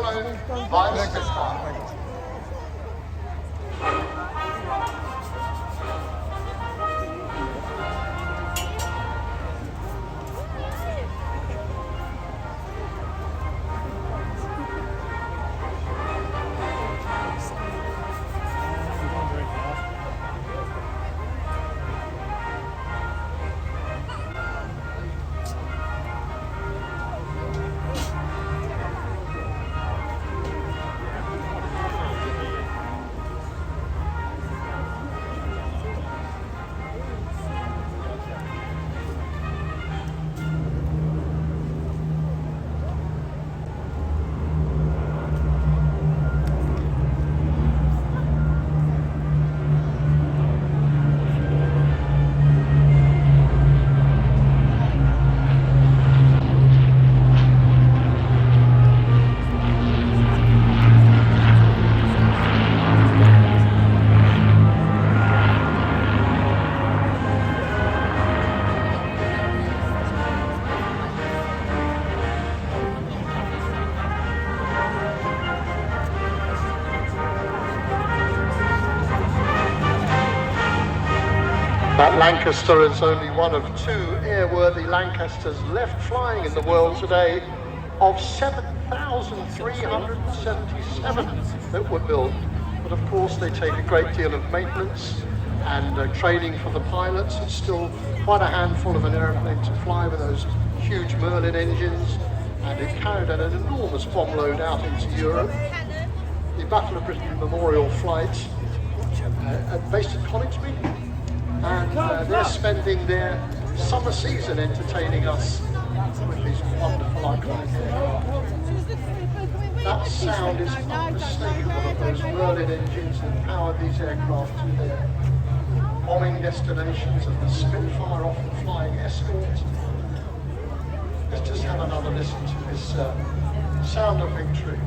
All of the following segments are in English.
followed by a Spitfire. That Lancaster is only one of 2 airworthy Lancasters left flying in the world today, of 7,377 that were built. But of course they take a great deal of maintenance and training for the pilots. It's still quite a handful of an aeroplane to fly with those huge Merlin engines, and it carried an enormous bomb load out into Europe. The Battle of Britain Memorial Flight, based at Folkestone, and they're spending their summer season entertaining us with these wonderful iconic aircraft. That sound is unmistakable of those Merlin engines that power these aircraft to their bombing destinations, and the Spitfire often flying escort. Let's just have another listen to this sound of victory.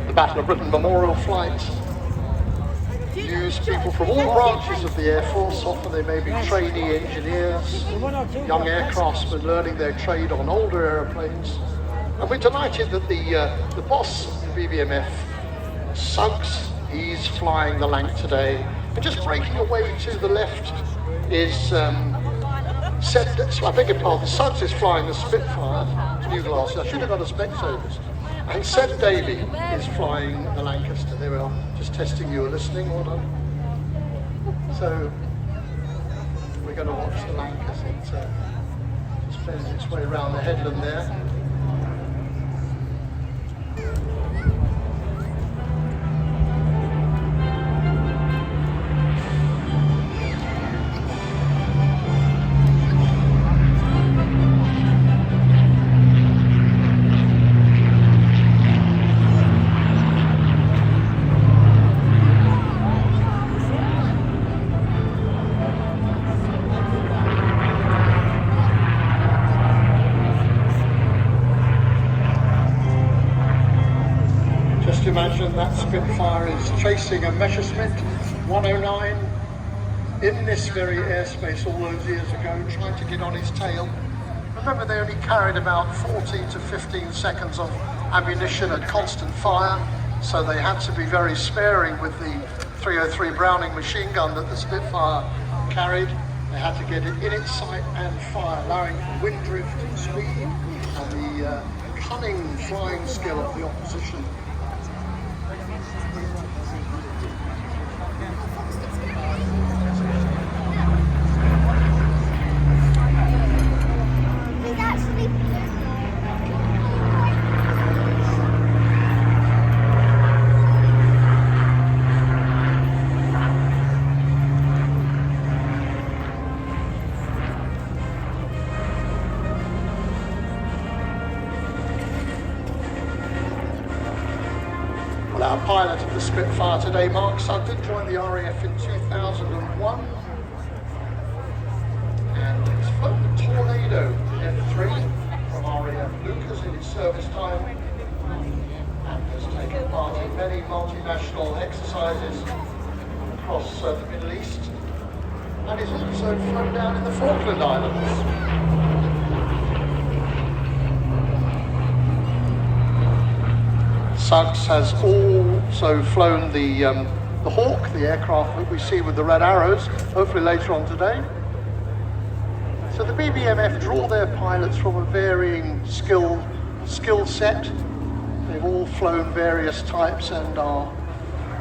The Battle of Britain Memorial Flight use people from all branches of the Air Force. Often they may be trainee engineers, young aircraftsmen learning their trade on older aeroplanes. And we're delighted that the boss of the BBMF, Suggs, he's flying the Lanc today. And just breaking away to the left is Suggs is flying the Spitfire, new glasses. I should have got a spectators. And Seb Davey is flying the Lancaster. There we are, just testing you are listening, well done. So we're going to watch the Lancaster. It just bends its way around the headland there. Imagine that Spitfire is chasing a Messerschmitt 109 in this very airspace all those years ago, trying to get on his tail. Remember, they only carried about 14 to 15 seconds of ammunition at constant fire, so they had to be very sparing with the 303 Browning machine gun that the Spitfire carried. They had to get it in its sight and fire, allowing for wind drift and speed and the cunning flying skill of the opposition. pilot of the Spitfire today, Mark Sugden, joined the RAF in 2001 and he's flown the Tornado F3 from RAF Lucas in his service time and has taken part in many multinational exercises across the Middle East, and he's also flown down in the Falkland Islands. Suggs has also flown the Hawk, the aircraft that we see with the red arrows, hopefully later on today. So the BBMF draw their pilots from a varying skill set. They've all flown various types and are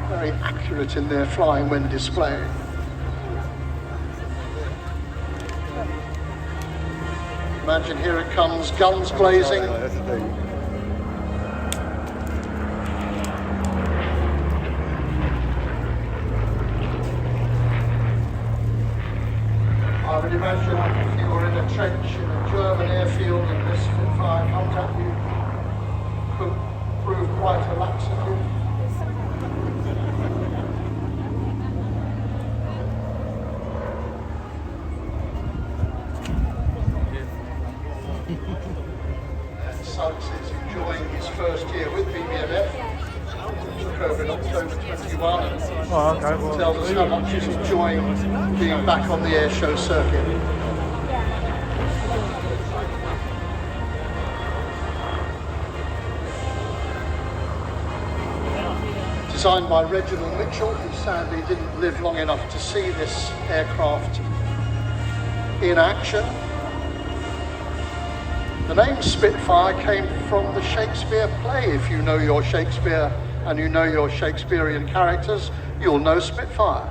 very accurate in their flying when displaying. Imagine here it comes, guns blazing. I would imagine if you were in a trench in a German airfield and this Spitfire comes at you, could prove quite a laxative. And Suggs is enjoying his first year with BBMF. Took over in October 21 and tells us how much he's enjoying being back on the air show circuit. Designed by Reginald Mitchell, who sadly didn't live long enough to see this aircraft in action. The name Spitfire came from the Shakespeare play. If you know your Shakespeare and you know your Shakespearean characters, you'll know Spitfire.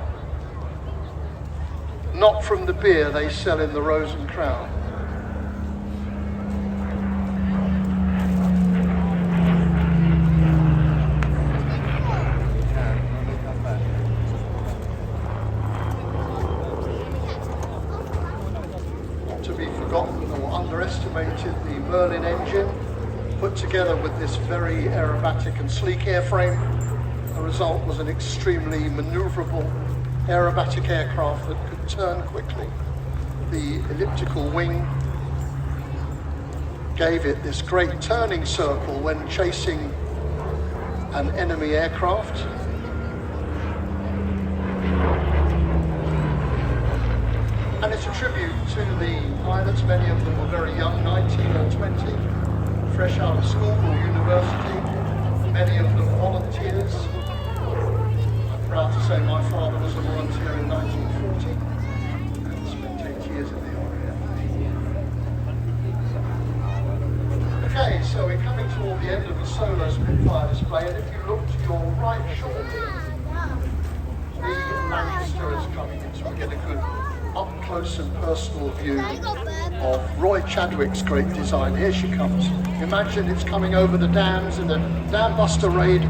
Not from the beer they sell in the Rose and Crown. Not to be forgotten or underestimated, the Merlin engine, put together with this very aerobatic and sleek airframe. The result was an extremely maneuverable aerobatic aircraft that could turn quickly. The elliptical wing gave it this great turning circle when chasing an enemy aircraft. And it's a tribute to the pilots. Many of them were very young, 19 or 20. Fresh out of school or university, many of them volunteers. I'm proud to say my father was a volunteer in 1940 and spent 8 years in the RAF. Okay, so we're coming toward the end of the solo Spitfire display, and if you look to your right shortly, the Lancaster is coming in, so we get a good up-close and personal view of Roy Chadwick's great design. Here she comes. Imagine it's coming over the dams in a dam buster raid,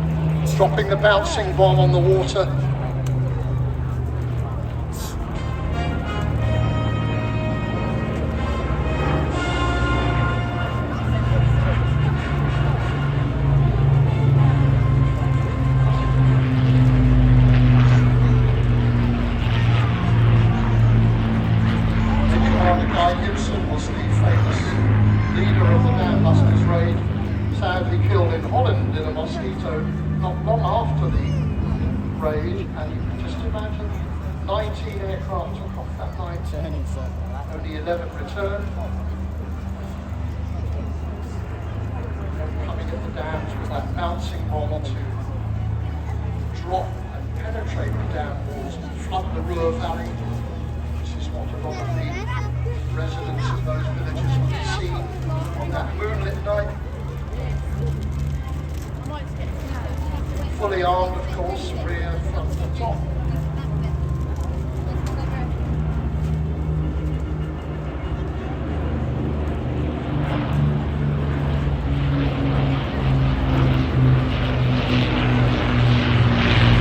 dropping the bouncing bomb on the water. Sadly killed in Holland in a mosquito not long after the raid, and you can just imagine 19 aircraft took off that night, only 11 returned. Coming at the dams with that bouncing bomb to drop and penetrate the dam walls and flood the Ruhr Valley. This is what a lot of the residents of those villages would see on that moonlit night. Fully armed, of course, rear, front and top.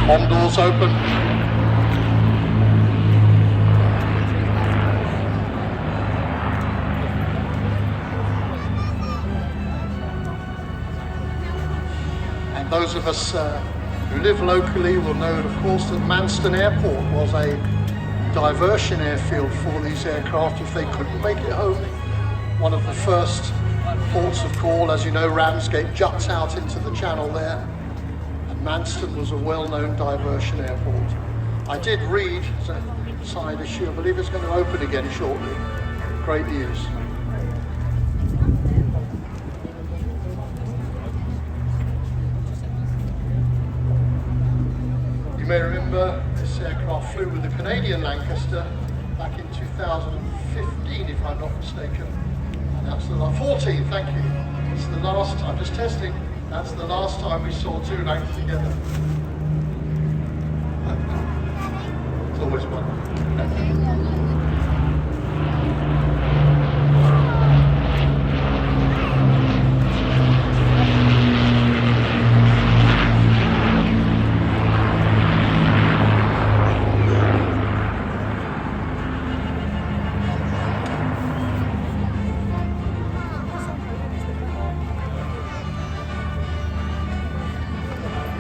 Bomb doors open. And those of us who live locally will know, of course, that Manston Airport was a diversion airfield for these aircraft if they couldn't make it home. One of the first ports of call, as you know, Ramsgate juts out into the channel there, and Manston was a well-known diversion airport. I did read, as a side issue, I believe it's going to open again shortly. Great news. You may remember this aircraft flew with the Canadian Lancaster back in 2015, if I'm not mistaken. And that's the last, 14, thank you. It's the last time, just testing, that's the last time we saw two Lancs together. It's always one.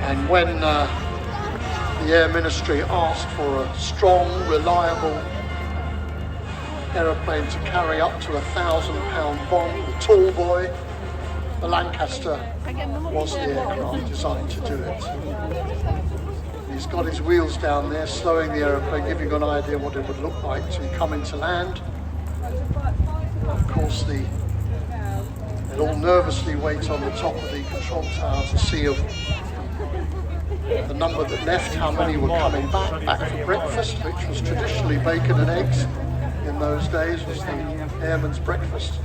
And when the Air Ministry asked for a strong, reliable aeroplane to carry up to 1,000-pound bomb, the tall boy, the Lancaster was the aircraft designed to do it. He's got his wheels down there, slowing the aeroplane, giving you an idea what it would look like to come into land. Of course, they'll all nervously wait on the top of the control tower to see the number that left, how many were coming back for breakfast, which was traditionally bacon and eggs in those days, was the airman's breakfast.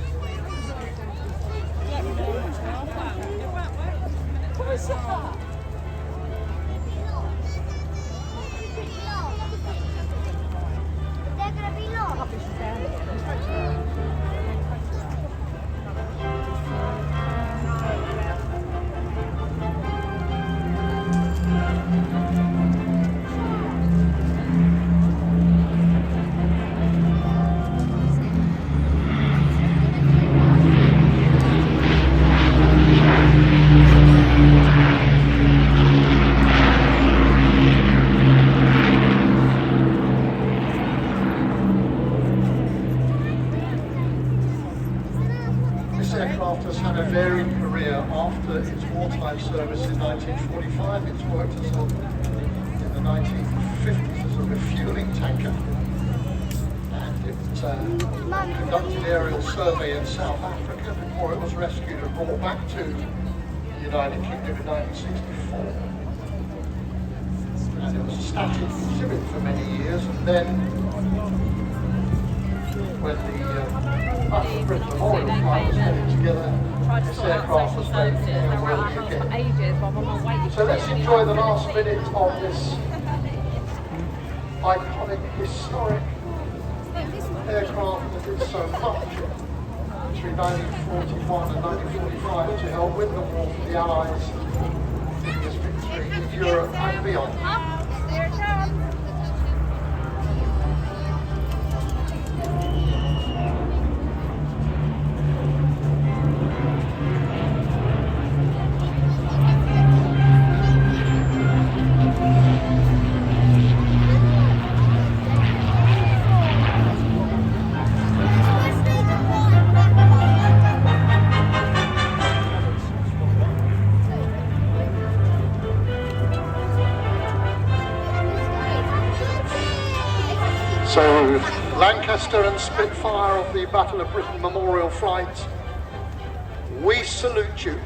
This aircraft has had a varied career after its wartime service in 1945. It's worked as in the 1950s as a refueling tanker, and it conducted aerial survey in South Africa before it was rescued and brought back to the United Kingdom in 1964. And it was a static exhibit for many years, and then when the Battle of Britain Memorial flight was headed together, this aircraft was made airworthy again. So let's enjoy the last minute of this iconic, historic aircraft that did so much between 1941 and 1945 to help win the war for the Allies, giving us victory in Europe and beyond. There it comes. So, Lancaster and Spitfire of the Battle of Britain Memorial Flight, we salute you.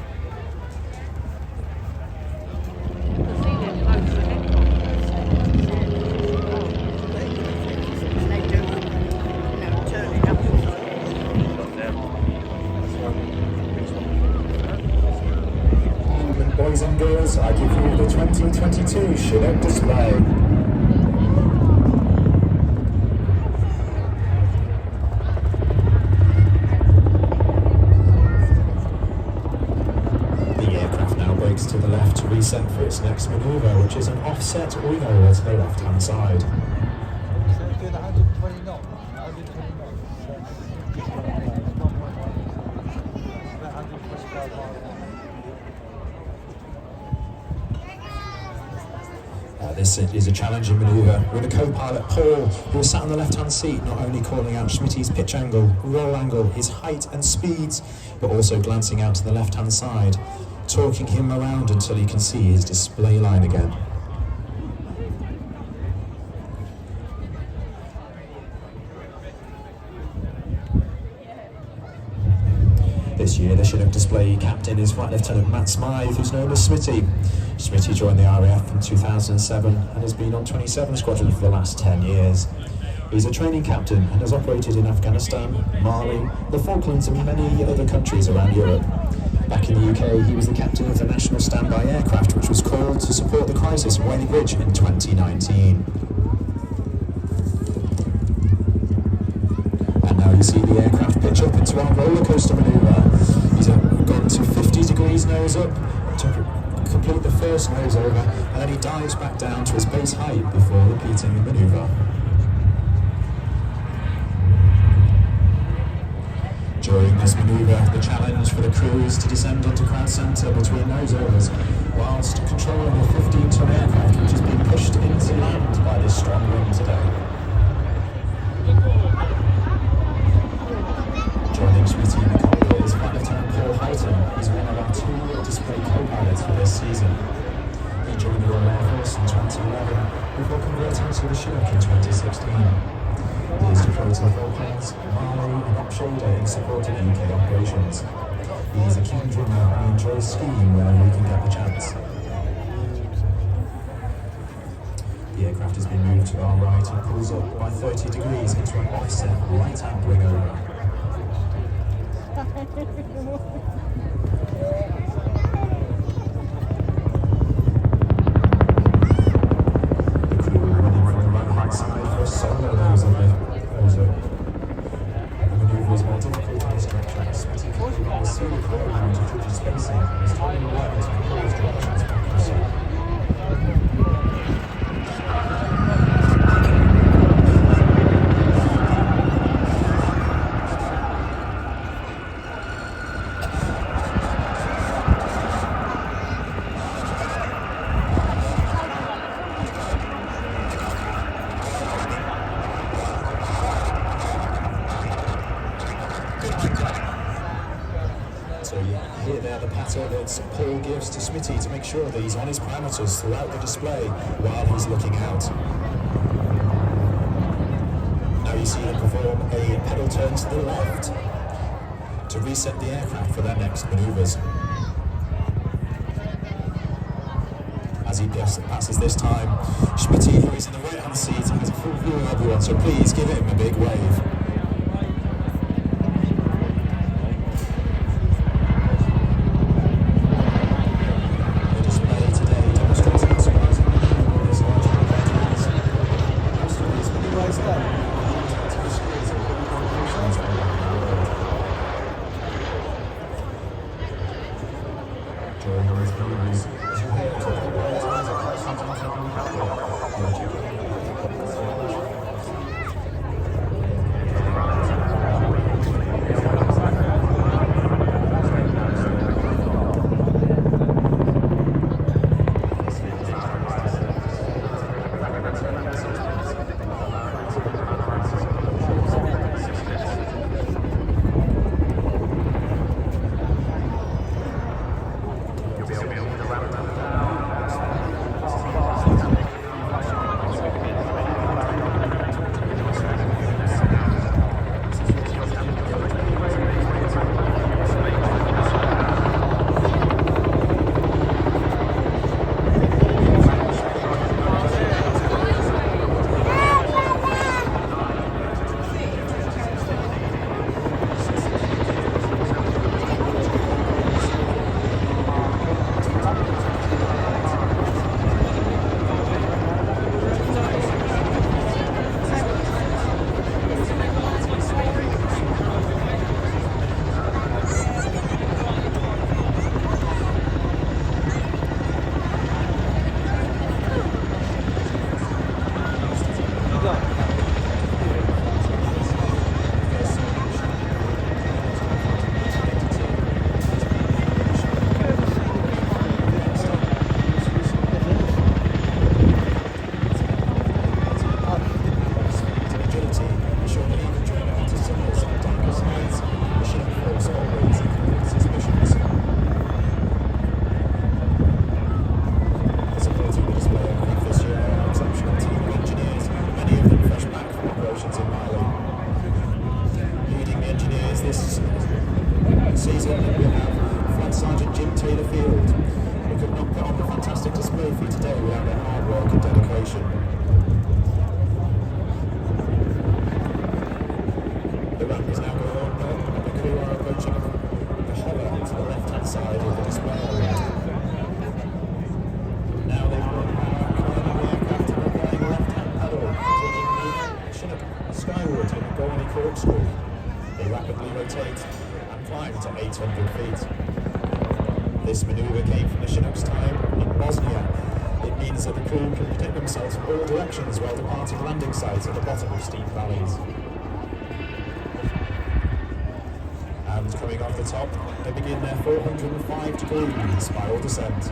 And boys and girls, I give you the 2022 Chinook display. To the left to reset for its next manoeuvre, which is an offset oiler to the left hand side. So it's doing 120 knots. 120 knots. About 125 miles. This is a challenging manoeuvre with a co-pilot Paul, who was sat on the left-hand seat, not only calling out Schmitty's pitch angle, roll angle, his height and speeds, but also glancing out to the left-hand side, talking him around until he can see his display line again. This year, the Chinook display captain is Flight Lieutenant Matt Smythe, who's known as Smitty. Smitty joined the RAF in 2007 and has been on 27 Squadron for the last 10 years. He's a training captain and has operated in Afghanistan, Mali, the Falklands and many other countries around Europe. Back in the UK, he was the captain of the National Standby Aircraft, which was called to support the crisis in Whaley Bridge in 2019. And now you see the aircraft pitch up into our roller coaster manoeuvre. He's gone to 50 degrees nose up to complete the first nose over, and then he dives back down to his base height before repeating the manoeuvre. During this manoeuvre, the challenge for the crew is to descend onto ground centre between nose overs, whilst controlling a 15-ton aircraft which is being pushed into land by this strong wind today. Joining Smitty in the cockpit is Flight Lieutenant Paul Houghton. He's one of our 2 display co-pilots for this season. He joined the Royal Air Force in 2011 before converting to the Chinook in 2016. He is deployed to the Falklands, Mali and offshore in support of UK operations. He is a keen drummer and enjoys skiing whenever he can get the chance. The aircraft has been moved to our right and pulls up by 30 degrees into an offset right-hand wing over. So you hear there the patter that Paul gives to Smitty to make sure that he's on his parameters throughout the display while he's looking out. Now you see them perform a pedal turn to the left to reset the aircraft for their next manoeuvres. As he passes this time, Smitty, who is in the right-hand seat, has a full view of everyone, so please give him a big wave. corkscrew. They rapidly rotate and climb to 800 feet. This manoeuvre came from the Chinook's time in Bosnia. It means that the crew can protect themselves from all directions while departing landing sites at the bottom of steep valleys. And coming off the top, they begin their 405 degree spiral descent.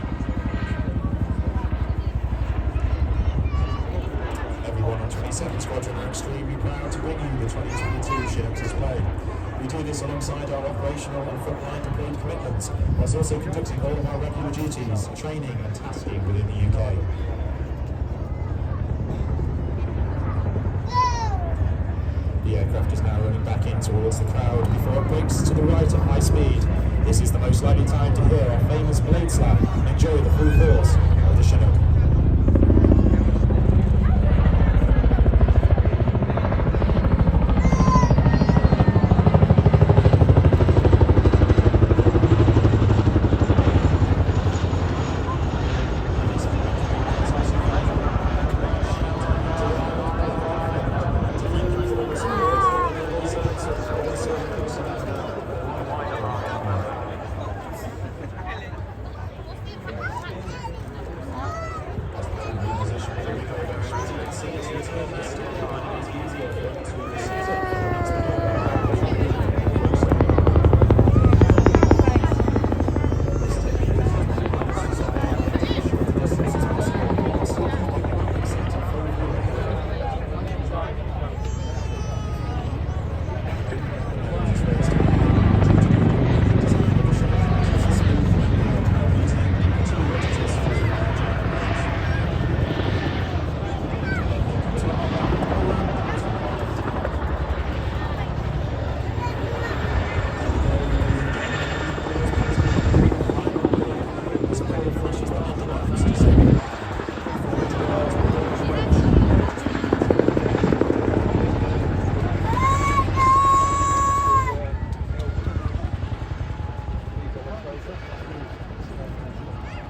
Everyone on 27 Squadron are extremely proud to bring you the 2022 Chinook display. We do this alongside our operational and frontline deployed commitments, whilst also conducting all of our regular duties, training and tasking within the UK. The aircraft is now running back in towards the crowd before it breaks to the right at high speed. This is the most likely time to hear our famous blade slap and enjoy the full force of the Chinook.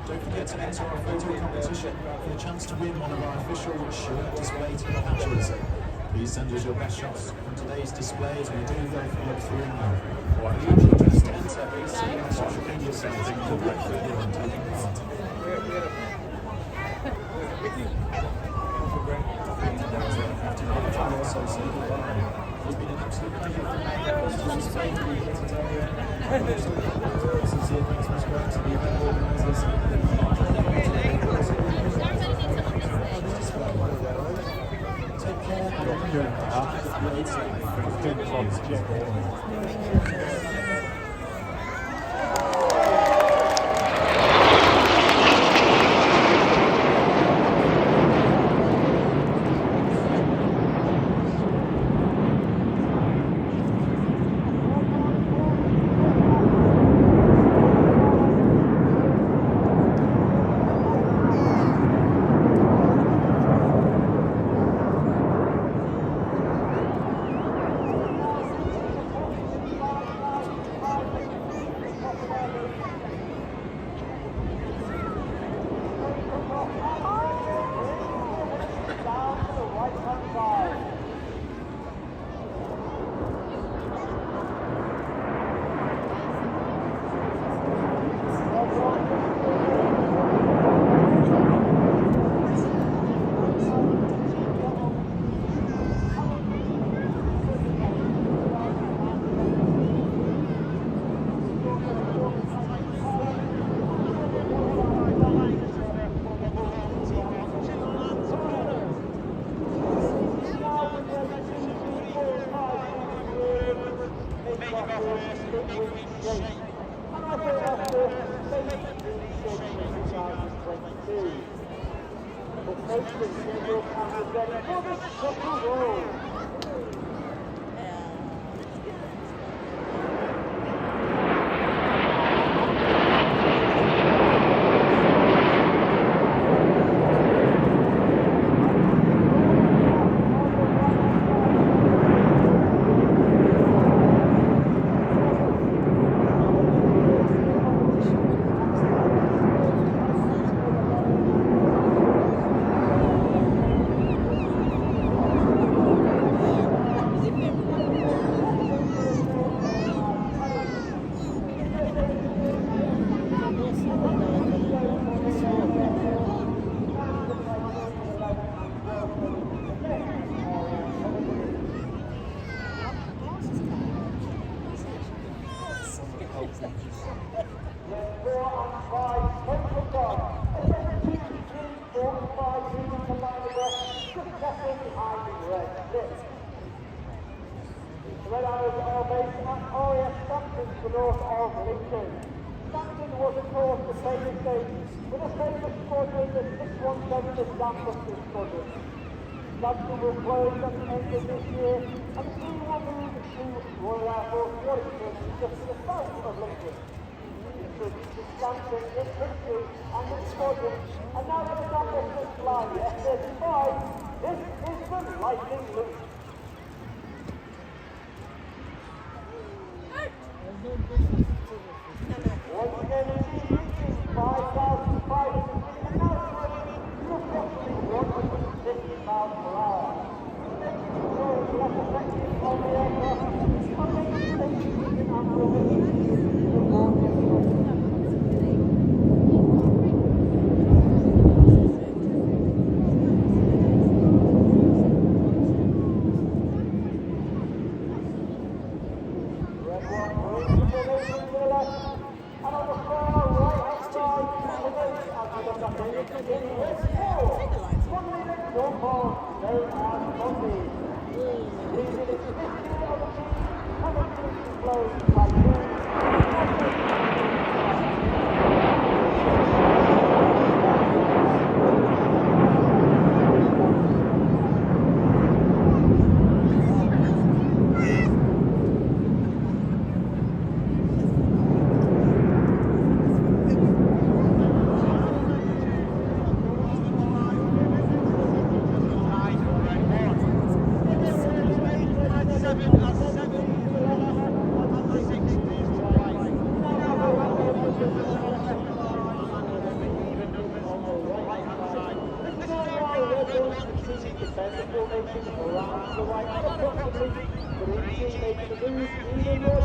Don't forget to enter our photo competition for a chance to win one of our official Chinook display patches. Please send us your best shots from today's display as we do go look through them. Or if you just enter, please see our social media sites and you'll get further on taking part. It's been an absolute pleasure to display for you here today. Sincere thanks much go out to the event organisers. Take care. Red Arrows are based at RAF Stanton to the north of Lincoln. Stanton was of course the famous stage with a famous squadron, the 617 the Lancaster Squadron. Stanton will close at the end of this year and the team will move to Royal Air Force Folkestone just to the south of Lincoln. Stanton, its history and its squadron, and now let us have this fly the F-35. This is the Lightning Loop. Once again, it is reaching 5,500 feet and now slowing to approximately 150 miles per hour. Making control less effective on the aircraft and making safety and mobility more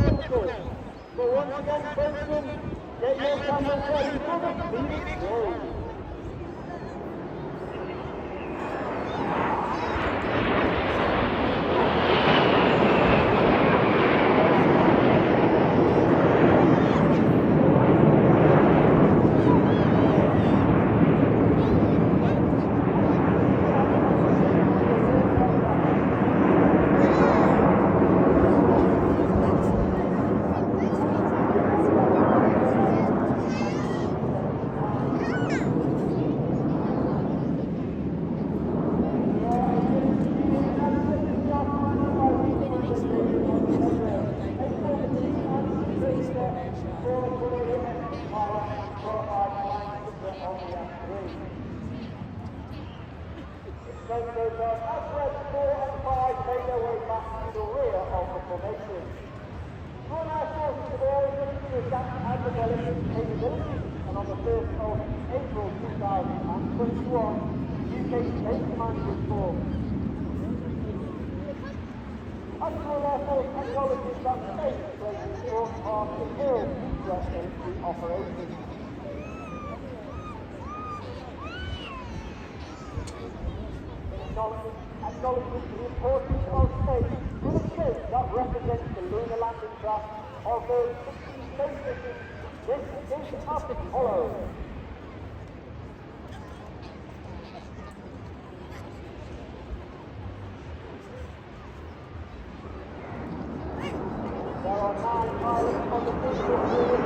difficult. But once again, Folkestone, get your cameras ready for the Phoenix Roll. Acknowledgement to the importance of space with a shape that represents the lunar landing craft of those 16 space missions. This is Apollo. There are 9 pilots on the physical field.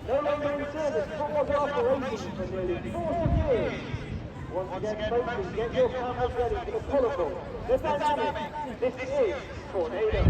No longer in service, but was in operation for nearly 40 years. Once again, folks, get your cameras ready for the colourful, the dynamic. This is Tornado.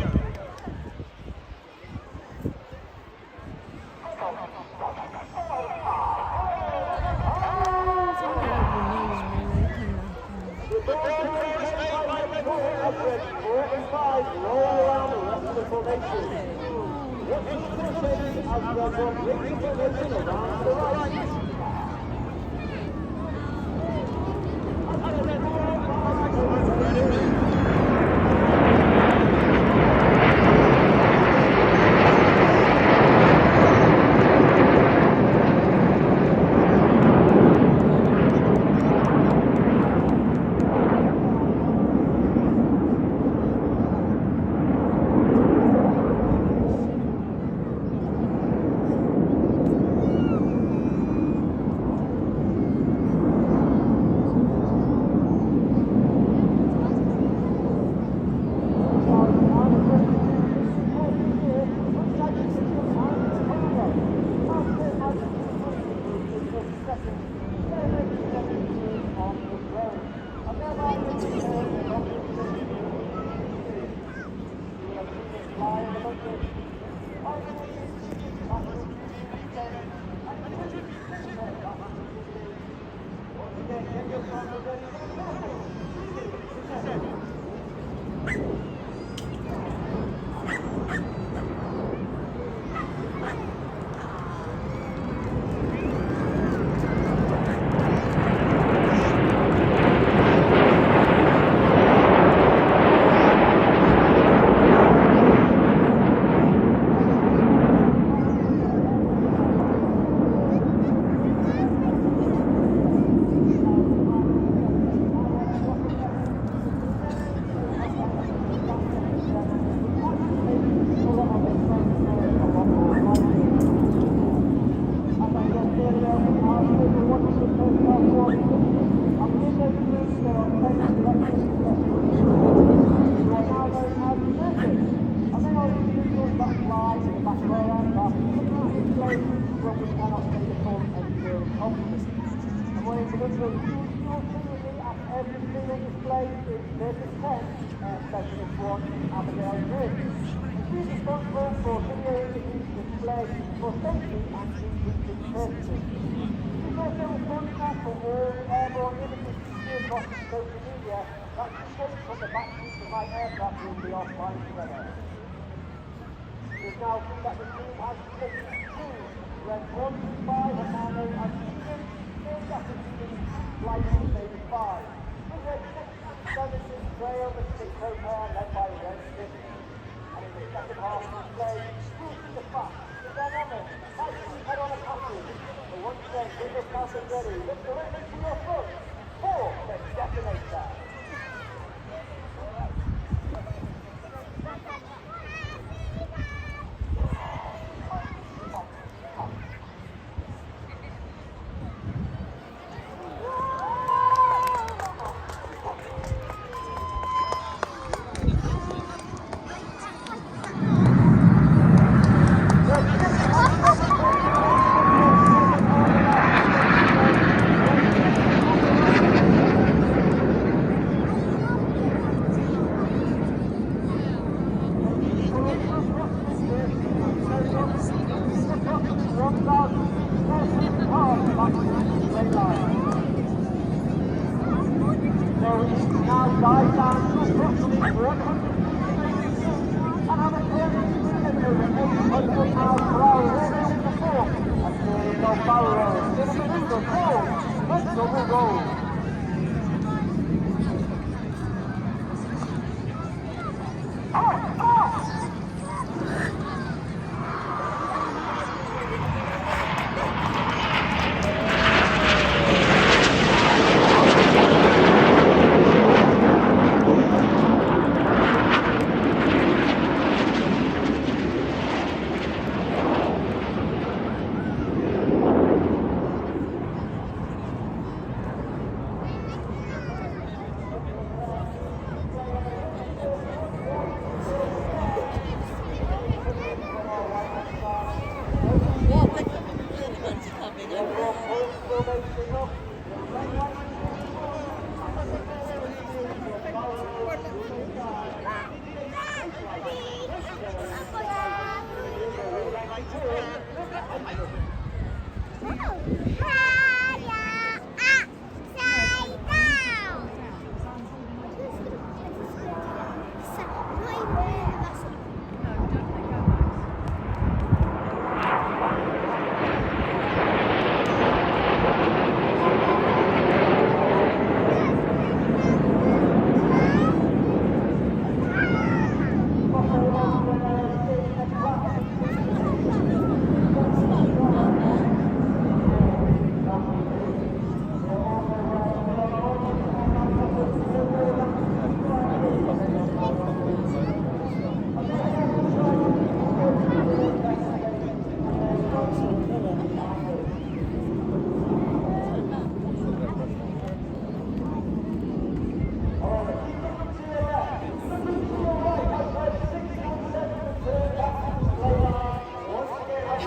You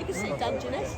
can see Dungeness.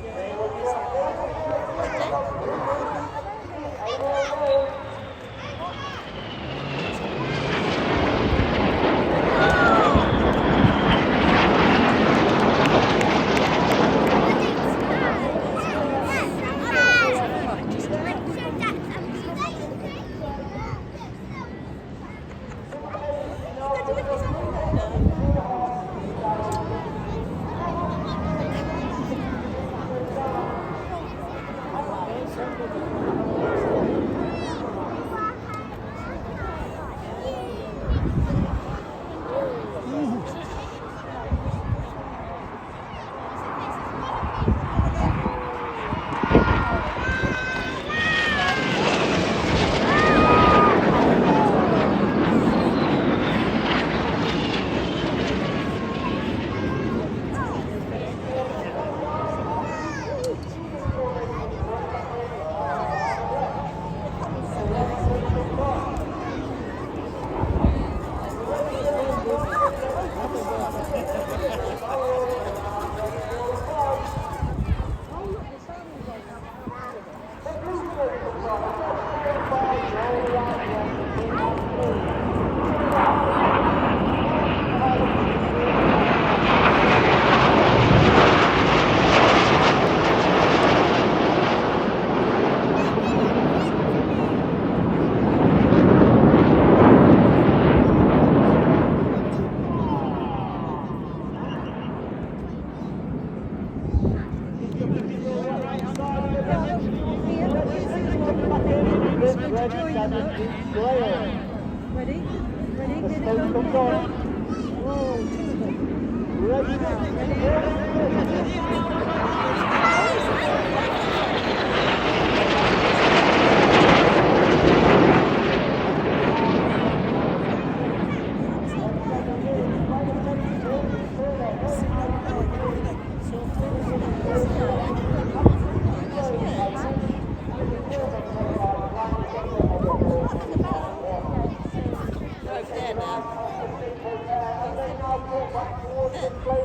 Ready? Come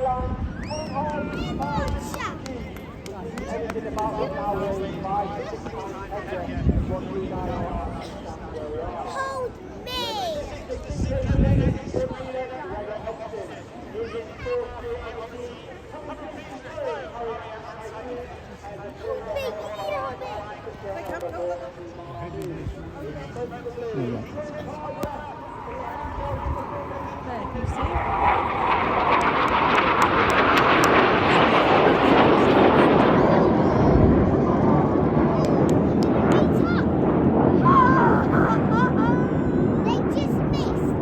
on. Hold me! There, can you see? They just missed.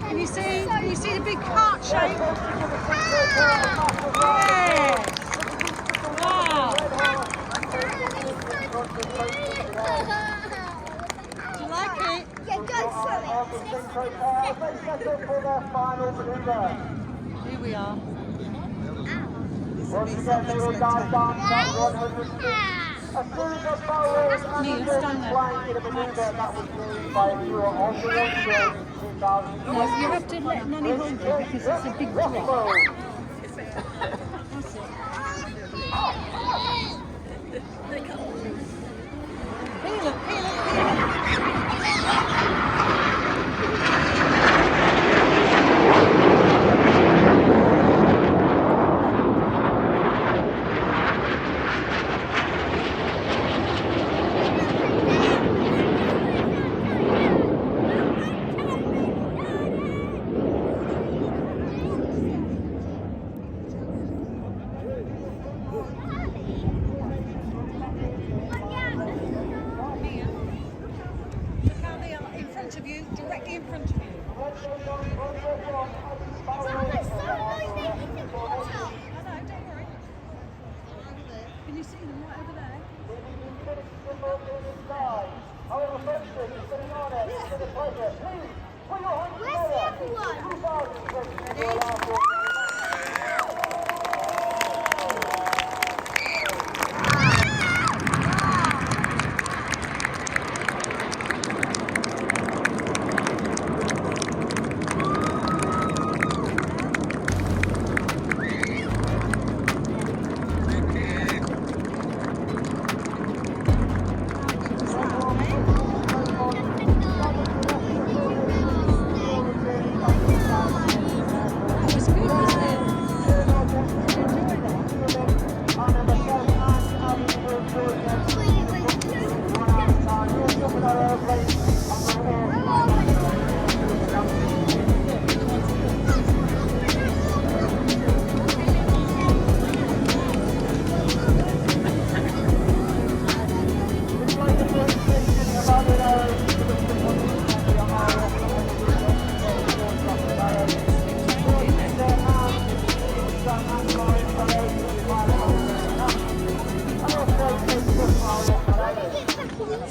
Can you see the big heart shape? Yes. Wow. Do you like it? Yeah, go for it. Here we are. Neil, stand there. No, you have to let Nanny hold you because it's a big drop. That's it. Peel it, peel it, peel it. In front of you, directly in front of you. It's almost so noisy in the water. I know, don't worry. Can you see them right over there? Where's the other one? Ready? That was good, wasn't it?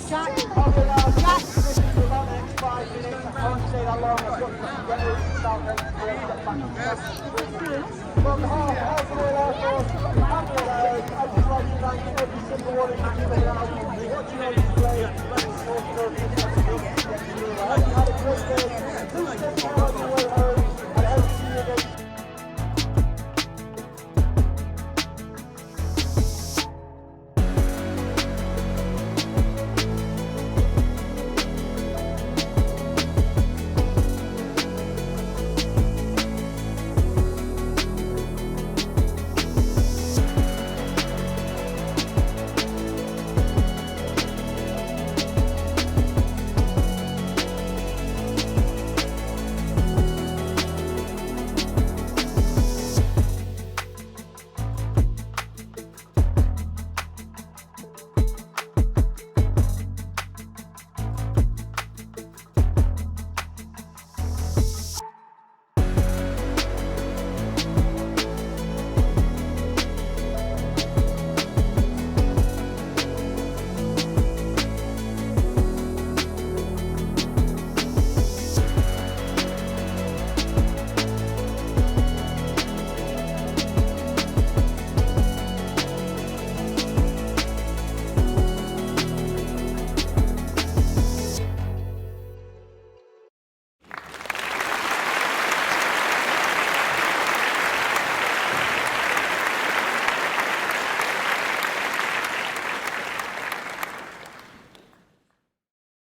Jack, Jack.